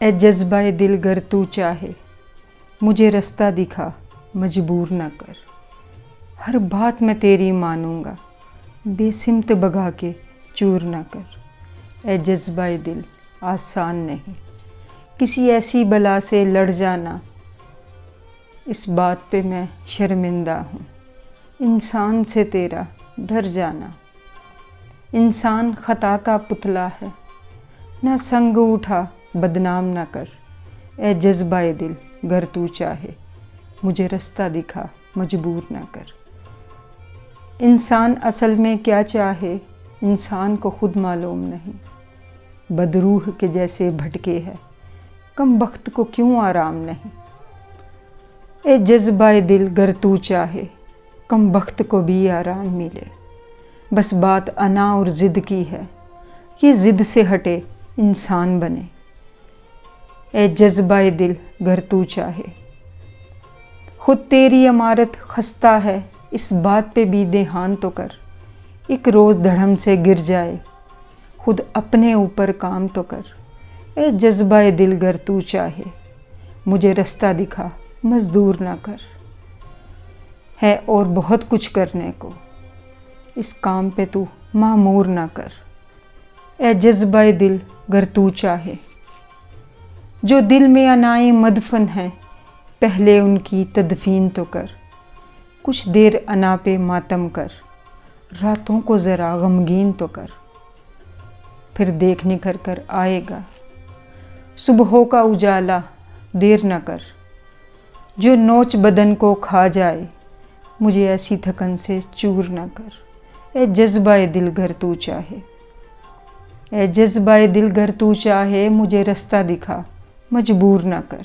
اے جذبہ دل گر تو چاہے مجھے رستہ دکھا مجبور نہ کر، ہر بات میں تیری مانوں گا بے سمت بگا کے چور نہ کر۔ اے جذبہ دل آسان نہیں کسی ایسی بلا سے لڑ جانا، اس بات پہ میں شرمندہ ہوں انسان سے تیرا ڈر جانا۔ انسان خطا کا پتلا ہے نہ سنگ اٹھا بدنام نہ کر۔ اے جذبہ دل گر تو چاہے مجھے رستہ دکھا مجبور نہ کر۔ انسان اصل میں کیا چاہے انسان کو خود معلوم نہیں، بدروح کے جیسے بھٹکے ہے کم بخت کو کیوں آرام نہیں۔ اے جذبہ دل گر تو چاہے کم بخت کو بھی آرام ملے، بس بات انا اور ضد کی ہے یہ ضد سے ہٹے انسان بنے۔ اے جذبہ دل گر تو چاہے خود تیری عمارت خستہ ہے اس بات پہ بھی دھیان تو کر، ایک روز دھڑم سے گر جائے خود اپنے اوپر کام تو کر۔ اے جذبہ دل گر تو چاہے مجھے رستہ دکھا مزدور نہ کر۔ ہے اور بہت کچھ کرنے کو اس کام پہ تو معمور نہ کر۔ اے جذبہ دل گر تو چاہے جو دل میں انائیں مدفن ہیں پہلے ان کی تدفین تو کر، کچھ دیر انا پہ ماتم کر راتوں کو ذرا غمگین تو کر، پھر دیکھ نکھر کر آئے گا صبحوں کا اجالا دیر نہ کر۔ جو نوچ بدن کو کھا جائے مجھے ایسی تھکن سے چور نہ کر۔ اے جذبہ دل گر تو چاہے اے جذبہ دل گر تو چاہے مجھے رستہ دکھا مجبور نہ کر۔